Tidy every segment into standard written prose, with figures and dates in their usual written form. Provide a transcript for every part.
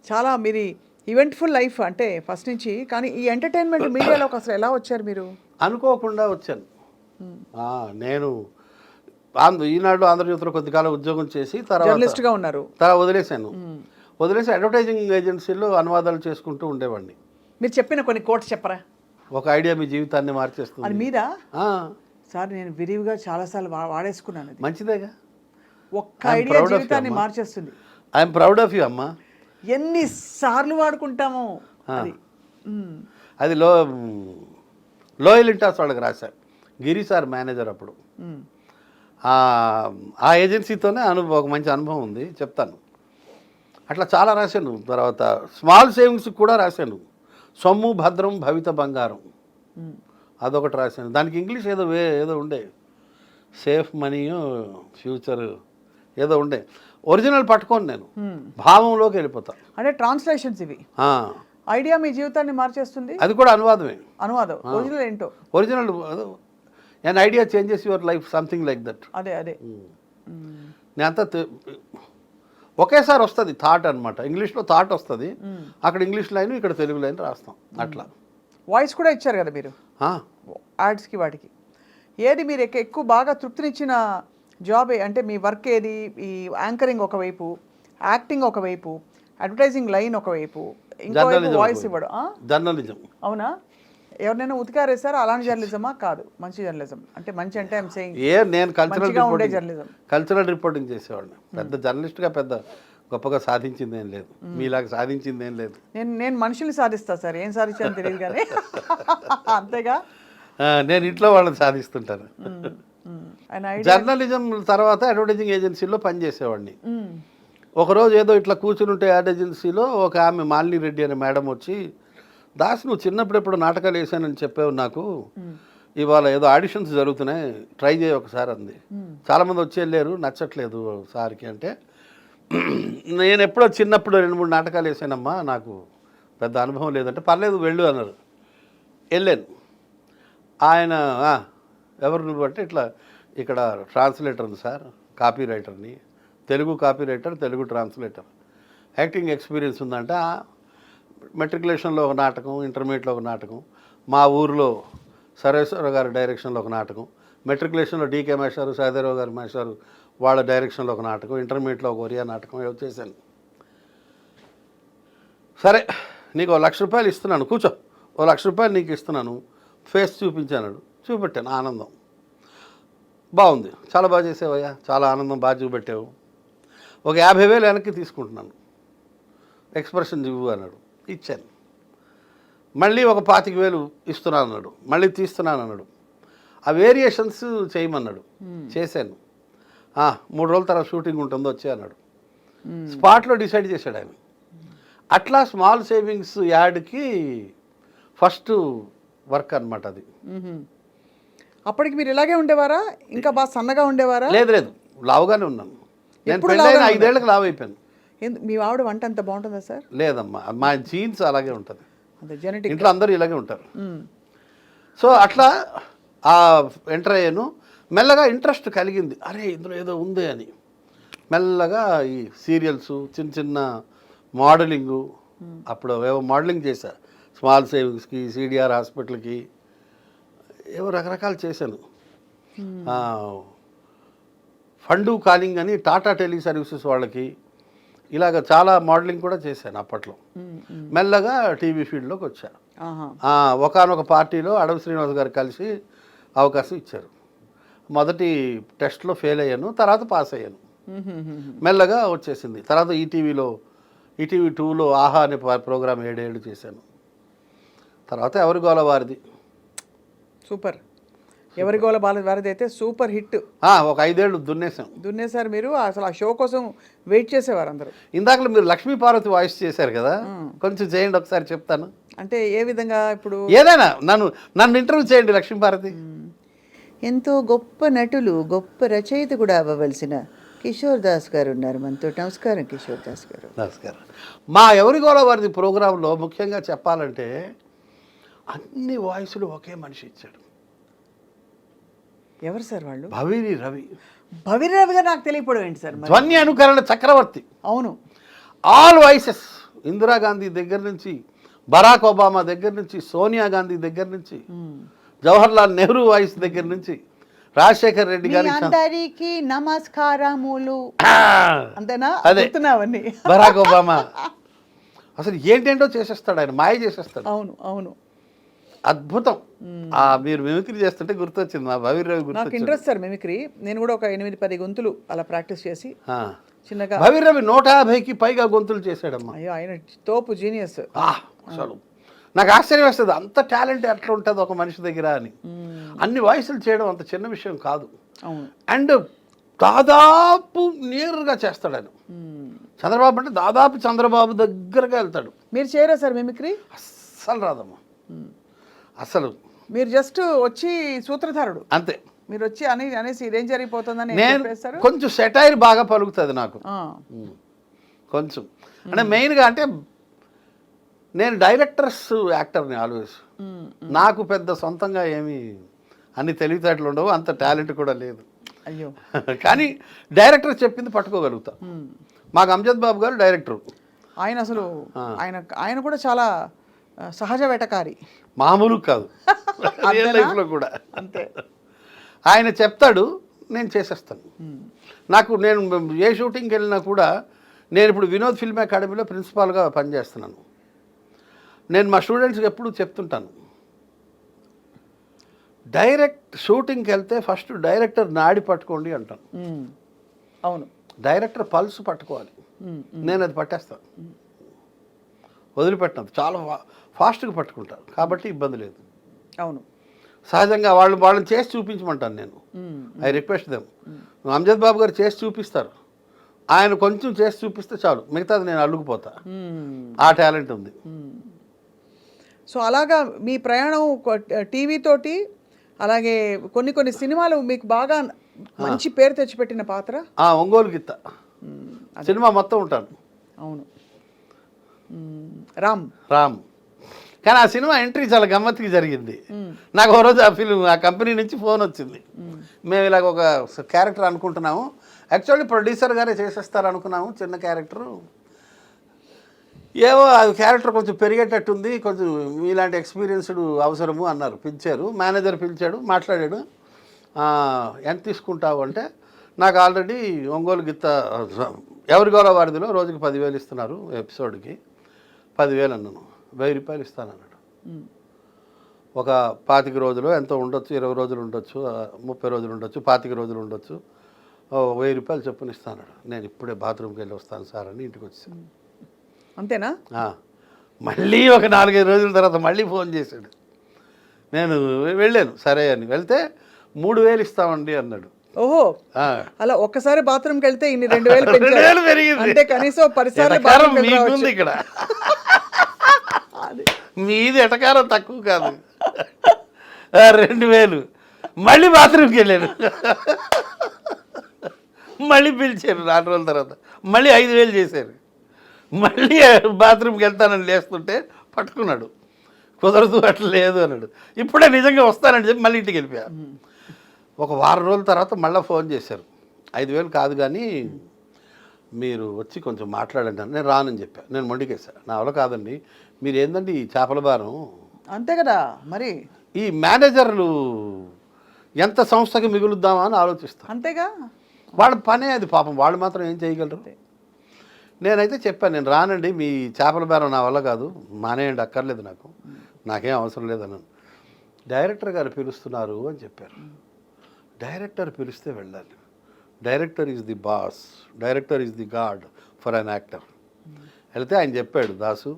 చాలా మీరు eventful life అంటే ఫస్ట్ నుంచి. కానీ ఈ ఎంటర్టైన్మెంట్ మీడియాలోకి అసలు ఎలా వచ్చారు మీరు? అనుకోకుండా వచ్చాను. నేను ఈనాడు ఆంధ్రజ్యోతిలో కొద్దికాలం ఉద్యోగం చేసి జర్నలిస్ట్గా ఉన్నారు. తర్వాత వదిలేసి అడ్వర్టైజింగ్ ఏజెన్సీలో అనువాదాలు చేసుకుంటూ ఉండేవాడిని. మీరు చెప్పిన కొన్ని కోట్స్ చెప్పరా? ఒక ఐడియా మీ జీవితాన్ని మార్చేస్తుంది. అది మీద సార్ నేను విరివిగా చాలాసార్లు వాడేసుకున్నాను. మంచిదేగా. ఒక్క ఐడియా జీవితాన్ని మార్చేస్తుంది. ఐఎమ్ ప్రౌడ్ ఆఫ్ యూ అమ్మా. ఎన్నిసార్లు వాడుకుంటామో అది లోయల్ ఇంటాస్ వాళ్ళకి రాశారు. గిరి సార్ మేనేజర్ అప్పుడు. ఆ ఏజెన్సీతోనే ఒక మంచి అనుభవం ఉంది, చెప్తాను. అట్లా చాలా రాశాను. తర్వాత స్మాల్ సేవింగ్స్ కూడా రాశాను. సొమ్ము భద్రం భవిత బంగారం అదొకటి రాశాను. దానికి ఇంగ్లీష్ ఏదో ఉండే, సేఫ్ మనీ ఫ్యూచర్ ఏదో ఉండే. ఒరిజినల్ పట్టుకోను నేను, భావంలోకి వెళ్ళిపోతాను. అంటే ట్రాన్స్లేషన్స్ ఇవి. ఐడియా మీ జీవితాన్ని మార్చేస్తుంది. అది కూడా అనువాదమే. అనువాదం. ఒరిజినల్ ఏంటో? Original an idea changes your life, something like that. అదే నేను అంతా ఒకేసారి వస్తుంది థాట్ అనమాట. ఇంగ్లీష్లో థాట్ వస్తుంది, అక్కడ ఇంగ్లీష్ లైన్, ఇక్కడ తెలుగు లైన్ రాస్తాం. అట్లా వాయిస్ కూడా ఇచ్చారు కదా మీరు యాడ్స్కి వాటికి. ఏది మీరు ఎక్కువ బాగా తృప్తినిచ్చిన జాబ్ అంటే మీ వర్క్ ఏది? ఈ యాంకరింగ్ ఒకవైపు, యాక్టింగ్ ఒకవైపు, అడ్వర్టైజింగ్ లైన్ ఒకవైపు, ఇంకోవైపు వాయిస్ ఇవ్వడం. జర్నలిజం. అవునా? ఎవరినైనా ఉతికారేసారా? అలాంటి జర్నలిజమా? కాదు, మంచి జర్నలిజం అంటే మంచి అంటే ఐఎమ్ సేయింగ్ నేను కల్చరల్ రిపోర్టింగ్ చేసేవాడిని. పెద్ద జర్నలిస్ట్గా పెద్ద గొప్పగా సాధించింది ఏం లేదు, మీలాగా సాధించింది ఏం లేదు. నేను మనుషుల్ని సాధిస్తా సార్, ఏం సాధించాను తెలియదు కానీ అంతేగా. నేను ఇంట్లో వాళ్ళని సాధిస్తుంటాను. జర్నలిజం తర్వాత అడ్వర్టైజింగ్ ఏజెన్సీలో పనిచేసేవాడిని. ఒకరోజు ఏదో ఇట్లా కూర్చుని ఉంటే యాడ్ ఏజెన్సీలో ఒక ఆమె మాలిని రెడ్డి అనే మేడం వచ్చి, దాస్ నువ్వు చిన్నప్పుడు ఎప్పుడు నాటకాలు వేసానని చెప్పావు నాకు, ఇవాళ ఏదో ఆడిషన్స్ జరుగుతున్నాయి, ట్రై చేయి ఒకసారి అంది. చాలామంది వచ్చి వెళ్ళారు, నచ్చట్లేదు సార్కి అంటే, నేను ఎప్పుడో చిన్నప్పుడు 2-3 నాటకాలు వేసానమ్మా, నాకు పెద్ద అనుభవం లేదంటే, పర్లేదు వెళ్ళు అన్నారు. వెళ్ళాను. ఆయన ఎవరు నువ్వు అంటే, ఇట్లా ఇక్కడ ట్రాన్స్లేటర్ని సార్, కాపీ రైటర్ని, Telugu copy writer, Telugu translator, acting experience ఉందంటే, మెట్రికులేషన్లో ఒక నాటకం, ఇంటర్మీడియట్లో ఒక నాటకం, మా ఊరిలో సర్వేశ్వర గారి డైరెక్షన్లో ఒక నాటకం, మెట్రికులేషన్లో డీకే మేషారు, సహదేరావు గారి మేషారు వాళ్ళ డైరెక్షన్లో ఒక నాటకం, ఇంటర్మీడియట్లో ఒక ఒరియా నాటకం ఏదో చేశాను. సరే నీకు 1 లక్ష రూపాయలు ఇస్తున్నాను, కూర్చో, 1 లక్ష రూపాయలు నీకు ఇస్తున్నాను, ఫేస్ చూపించాను. చూపెట్టాను, ఆనందం. బాగుంది, చాలా బాగా చేసావయ్యా, చాలా ఆనందం, బాగా చూపెట్టావు, ఒక 50,000 వెనక్కి తీసుకుంటున్నాను, ఎక్స్ప్రెషన్ ఇవ్వు అన్నాడు. ఇచ్చాను. మళ్ళీ ఒక 25,000 ఇస్తున్నాను అన్నాడు, మళ్ళీ తీస్తున్నాను అన్నాడు. ఆ వేరియేషన్స్ చేయమన్నాడు, చేశాను. 3 రోజుల తర్వాత షూటింగ్ ఉంటుందో వచ్చే అన్నాడు. స్పాట్లో డిసైడ్ చేశాడు ఆయన. అట్లా స్మాల్ సేవింగ్స్ యాడ్కి ఫస్ట్ వర్క్ అనమాట అది. అప్పటికి మీరు ఇలాగే ఉండేవారా? ఇంకా బాగా సన్నగా ఉండేవారా? లేదు, లావుగానే ఉన్నాను. నేను పెళ్ళైన 5 ఏళ్ళకి లావు అయిపోయాను. మీ ఆవిడ వంట అంత బాగుంటుందా సార్? లేదమ్మా, మా జీన్స్ అలాగే ఉంటుంది, జెనెటిక్. ఇంట్లో అందరూ ఇలాగే ఉంటారు. సో అట్లా ఎంటర్ అయ్యాను. మెల్లగా ఇంట్రెస్ట్ కలిగింది, అరే ఇందులో ఏదో ఉంది అని. మెల్లగా ఈ సీరియల్స్, చిన్న చిన్న మోడలింగు, అప్పుడు ఏవో మోడలింగ్ చేశా, స్మాల్ సేవింగ్స్కి, సిడిఆర్ హాస్పిటల్కి, ఏవో రకరకాలు చేశాను. ఫండు కాలింగ్ అని టాటా టెలి సర్వీసెస్ వాళ్ళకి, ఇలాగ చాలా మోడలింగ్ కూడా చేశాను అప్పట్లో. మెల్లగా టీవీ ఫీల్డ్లోకి వచ్చా. ఒకానొక పార్టీలో అడవి శ్రీనివాస్ గారు కలిసి అవకాశం ఇచ్చారు. మొదటి టెస్ట్లో ఫెయిల్ అయ్యాను, తర్వాత పాస్ అయ్యాను. మెల్లగా వచ్చేసింది. తర్వాత ఈటీవీ 2లో ఆహా అనే ప్రోగ్రామ్ 7 ఏళ్ళు చేశాను. తర్వాత ఎవరి గోల వారిది సూపర్. ఎవరి గోల వారిది అయితే సూపర్ హిట్. ఒక 5 ఏళ్ళు దున్నేశారు మీరు. అసలు ఆ షో కోసం వెయిట్ చేసేవారు అందరూ. ఇందాకలో మీరు లక్ష్మీ పార్వతి వాయిస్ చేశారు కదా, కొంచెం చేయండి ఒకసారి, చెప్తాను. అంటే ఏ విధంగా? ఇప్పుడు ఏదైనా నన్ను ఇంటర్వ్యూ చేయండి. లక్ష్మీ పార్వతి ఎంతో గొప్ప నటులు, గొప్ప రచయిత కూడా అవ్వవలసిన కిషోర్ దాస్ గారు ఉన్నారు మనతో. నమస్కారం కిషోర్ దాస్ గారు. నమస్కారం. మా ఎవరి గోల వారిది ప్రోగ్రాంలో ముఖ్యంగా చెప్పాలంటే అన్ని వాయిస్లు ఒకే మనిషి ఇచ్చాడు. ఎవరు సార్ వాళ్ళు? భవిరి రవి. భవిరి రవి గారు నాకు తెలియకపోవడం ఏంటి సార్? ధ్వని అనుకరణ చక్రవర్తి. అవును, ఆల్ వాయిసెస్ ఇందిరాగాంధీ దగ్గర నుంచి, బరాక్ ఒబామా దగ్గర నుంచి, సోనియా గాంధీ దగ్గర నుంచి, జవహర్లాల్ నెహ్రూ వాయిస్ దగ్గర నుంచి, రాజశేఖర్ రెడ్డి మీ గారి అందరికీ నమస్కారములు అంతేనా అదే. గుర్తున్నావన్నీ బరాక్ ఒబామా అసలు ఏంటేంటో చేసేస్తాడు ఆయన, మాయ చేసేస్తాడు. అవును అవును. అద్భుతం. మీరు మిమిక్రీ చేస్తుంటే గుర్తొచ్చింది మా భవిరవి నాకు గుర్తొచ్చింది. Interest sir mimicry. నేను కూడా ఒక 8-10 గొంతులు అలా ప్రాక్టీస్ చేసి చిన్నగా. భవిరవి 150కి పైగా గొంతులు చేశాడమ్మా. అయ్యో ఆయన తోపు జీనియస్. అసలు నాకు ఆశ్చర్యం వేస్తుంది, అంత టాలెంట్ ఎట్లా ఉంటుంది ఒక మనిషి దగ్గర అని. అన్ని వాయిస్లు చేయడం అంత చిన్న విషయం కాదు. అవును. అండ్ దాదాపు నేరుగా చేస్తాడు ఆయన. చంద్రబాబు అంటే దాదాపు చంద్రబాబు దగ్గరగా వెళ్తాడు. మీరు చేయరా సార్ మిమిక్రీ? అస్సలు రాదమ్మా, అసలు. మీరు జస్ట్ వచ్చి సూత్రధారుడు అంతే. మీరు వచ్చి అనేసి ఇదేం జరిగిపోతుందని నేను చెప్పేస్తారు. కొంచెం సెటైర్ బాగా పలుకుతుంది నాకు ఆ. కొంచెం. అంటే మెయిన్గా అంటే నేను డైరెక్టర్స్ యాక్టర్ని ఆల్వేస్. నాకు పెద్ద సొంతంగా ఏమి అన్ని తెలివితేటలు ఉండవు, అంత టాలెంట్ కూడా లేదు. అయ్యో. కానీ డైరెక్టర్ చెప్పింది పట్టుకోగలుగుతా. మాకు అంజద్ బాబు గారు డైరెక్టరు. ఆయన అసలు ఆయన కూడా చాలా సహజ వేటకారి. మామూలు కాదు రియల్ లైఫ్లో కూడా అంతే. ఆయన చెప్తాడు, నేను చేసేస్తాను. నేను ఏ షూటింగ్కి వెళ్ళినా కూడా, నేను ఇప్పుడు వినోద్ ఫిల్మ్ అకాడమీలో ప్రిన్సిపాల్గా పనిచేస్తున్నాను. నేను మా స్టూడెంట్స్కి ఎప్పుడు చెప్తుంటాను, డైరెక్ట్ షూటింగ్కి వెళ్తే ఫస్ట్ డైరెక్టర్ నాడి పట్టుకోండి అంటాను. అవును. డైరెక్టర్ పల్స్ పట్టుకోవాలి. నేను అది పట్టేస్తాను, వదిలిపెట్టినది చాలా ఫాస్ట్గా పట్టుకుంటాను, కాబట్టి ఇబ్బంది లేదు. అవును. సహజంగా వాళ్ళని చేసి చూపించమంటాను నేను. I request them. Amjad Babu గారు చేసి చూపిస్తారు, ఆయన కొంచెం చేసి చూపిస్తే చాలు, మిగతాది నేను అల్లుకుపోతా. ఆ టాలెంట్ ఉంది. సో అలాగా మీ ప్రయాణం టీవీ తోటి, అలాగే కొన్ని సినిమాలు మీకు బాగా మంచి పేరు తెచ్చిపెట్టిన పాత్ర. ఒంగోలు గిత్త సినిమా మొత్తం ఉంటాను. అవును. రామ్. కానీ ఆ సినిమా ఎంట్రీ చాలా గమ్మత్తుగా జరిగింది. నాకు ఒక రోజు ఆ కంపెనీ నుంచి ఫోన్ వచ్చింది, మేము ఇలాగ ఒక క్యారెక్టర్ అనుకుంటున్నాము, యాక్చువల్లీ ప్రొడ్యూసర్ గారే చేసేస్తారు అనుకున్నాము, చిన్న క్యారెక్టరు, ఏవో అది క్యారెక్టర్ కొంచెం పెరిగేటట్టుంది, కొంచెం ఇలాంటి ఎక్స్పీరియన్స్డ్ అవసరము అన్నారు. పిలిచారు, మేనేజర్ పిలిచాడు, మాట్లాడాడు. ఎంత తీసుకుంటావు అంటే, నాకు ఆల్రెడీ ఒంగోలు గిత్త ఎవరి గౌరవ వారిదిలో రోజుకి 10,000 ఇస్తున్నారు, ఎపిసోడ్కి 10,000 అన్నాను. 1,000 రూపాయలు ఇస్తానన్నాడు. ఒక 25 రోజులు ఎంతో ఉండొచ్చు, 20 రోజులు ఉండొచ్చు, 30 రోజులు ఉండొచ్చు, 25 రోజులు ఉండొచ్చు, 1,000 రూపాయలు చొప్పున ఇస్తానన్నాడు. నేను ఇప్పుడే బాత్రూమ్కి వెళ్ళి వస్తాను సార్ అని ఇంటికి వచ్చాను. అంతేనా? మళ్ళీ ఒక 4-5 రోజుల తర్వాత మళ్ళీ ఫోన్ చేశాడు. నేను వెళ్ళాను, సరే అని. వెళ్తే 3,000 ఇస్తామండి అన్నాడు. ఓహో, అలా ఒక్కసారి బాత్రూమ్కి వెళ్తే ఇన్ని 2,000 పెంచారు. పెరిగింది. అంటే కనీసం 10 సార్లు మీకుంది ఇక్కడ, మీది ఎటకారం తక్కువ కాదు. 2,000 మళ్ళీ బాత్రూమ్కి వెళ్ళాను, మళ్ళీ పిలిచారు 4 రోజుల తర్వాత, మళ్ళీ 5,000 చేశారు. మళ్ళీ బాత్రూమ్కి వెళ్తానని లేస్తుంటే పట్టుకున్నాడు, కుదరదు అట్లా లేదు అన్నాడు. ఇప్పుడే నిజంగా వస్తానని చెప్పి మళ్ళీ ఇంటికి వెళ్ళిపోయా. ఒక వారం రోజుల తర్వాత మళ్ళీ ఫోన్ చేశారు, 5,000 కాదు కానీ మీరు వచ్చి కొంచెం మాట్లాడండి అని. నేను రానని చెప్పాను, నేను మొండికేసాను. నా వల్ల కాదండి, మీరు ఏందండి ఈ చేపల భారం. అంతే కదా మరి, ఈ మేనేజర్లు ఎంత సంస్థకి మిగులుద్దామా అని ఆలోచిస్తాను. అంతేగా, వాళ్ళ పనే అది. పాపం వాళ్ళు మాత్రం ఏం చేయగలరు. నేనైతే చెప్పాను, నేను రానండి, మీ చేపల బేరం నా వల్ల కాదు, మానేయండి, అక్కర్లేదు, నాకేం అవసరం లేదన్నాను. డైరెక్టర్ గారు పిలుస్తున్నారు అని చెప్పారు. డైరెక్టర్ పిలిస్తే వెళ్ళాలి. Director is the boss, director is the God for an actor. వెళ్తే ఆయన చెప్పాడు, దాసు,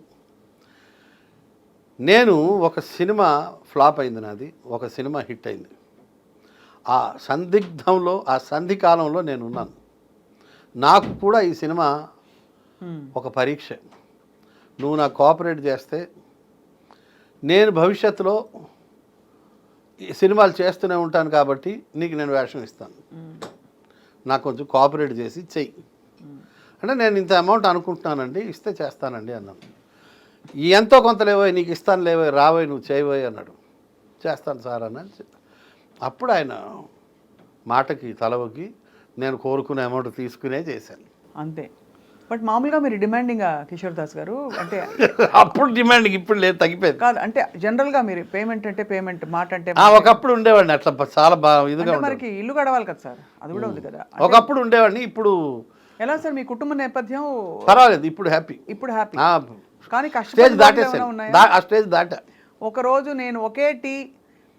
నేను ఒక సినిమా ఫ్లాప్ అయింది నాది, ఒక సినిమా హిట్ అయింది. ఆ సందిగ్ధంలో, ఆ సంధి కాలంలో నేను ఉన్నాను. నాకు కూడా ఈ సినిమా ఒక పరీక్ష. నువ్వు నాకు కోఆపరేట్ చేస్తే నేను భవిష్యత్తులో ఈ సినిమాలు చేస్తూనే ఉంటాను, కాబట్టి నీకు నేను వేషం ఇస్తాను, నాకు కొంచెం కోఆపరేట్ చేసి చెయ్యి అంటే, నేను ఇంత అమౌంట్ అనుకుంటున్నానండి, ఇస్తే చేస్తానండి అన్నాను. ఎంతో కొంత లేవోయ్, నీకు ఇస్తాను లేవోయ్, రావోయ్, నువ్వు చేయబోయ్ అన్నాడు. చేస్తాను సార్ అని. అప్పుడు ఆయన మాటకి తలవకి నేను కోరుకునే అమౌంట్ తీసుకునే చేశాను. అంతే. బట్ మామూలుగా మీరు డిమాండింగ్ కిషోర్ దాస్ గారు అంటే అప్పుడు డిమాండింగ్ ఇప్పుడు లేదు, తగ్గిపోయింది. కాదు అంటే జనరల్గా మీరు పేమెంట్ అంటే పేమెంట్, మాట అంటే ఒకప్పుడు ఉండేవాడిని అట్లా చాలా బాగా ఇదిగా అంటే ఉండేది. మనకి ఇల్లు గడవాలి కదా సార్, అది కూడా ఉంది కదా. ఒకప్పుడు ఉండేవాడిని, ఇప్పుడు ఎలా సార్ మీ కుటుంబ నేపథ్యం? పర్వాలేదు, ఇప్పుడు హ్యాపీ. ఇప్పుడు హ్యాపీ. కానీ స్టేజ్ కష్టపడి దాటేసాను, ఉన్నాయా? ఆ స్టేజ్ దాటా. ఒక రోజు నేను ఒకే టీ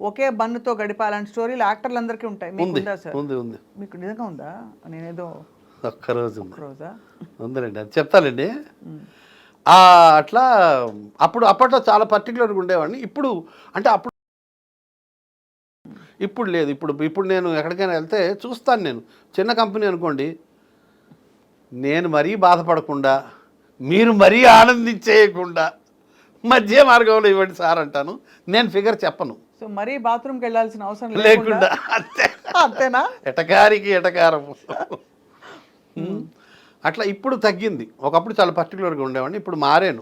ఒకే బన్నుతో గడిపాలని స్టోరీలు యాక్టర్లందరికీ ఉంటాయి, మీకు ఉందా సార్? ఉంది ఉంది, మీకు నిజంగా ఉందా? నేనేదో ఒక్కరోజు ఉంది, రోజా ఉందండి, అది చెప్తానండి. అట్లా అప్పట్లో చాలా పర్టికులర్గా ఉండేవాడిని. ఇప్పుడు అంటే ఇప్పుడు లేదు. ఇప్పుడు నేను ఎక్కడికైనా వెళ్తే చూస్తాను. నేను చిన్న కంపెనీ అనుకోండి, నేను మరీ బాధపడకుండా, మీరు మరీ ఆనందించేయకుండా మధ్య మార్గంలో ఇవ్వండి సార్ అంటాను. నేను ఫిగర్ చెప్పను, సో మరీ బాత్రూమ్కి వెళ్ళాల్సిన అవసరం లేకుండా. అంతే, అంతేనా? ఎటకారికి ఎటకారము. అట్లా ఇప్పుడు తగ్గింది. ఒకప్పుడు చాలా పర్టికులర్గా ఉండేవాడిని, ఇప్పుడు మారాను.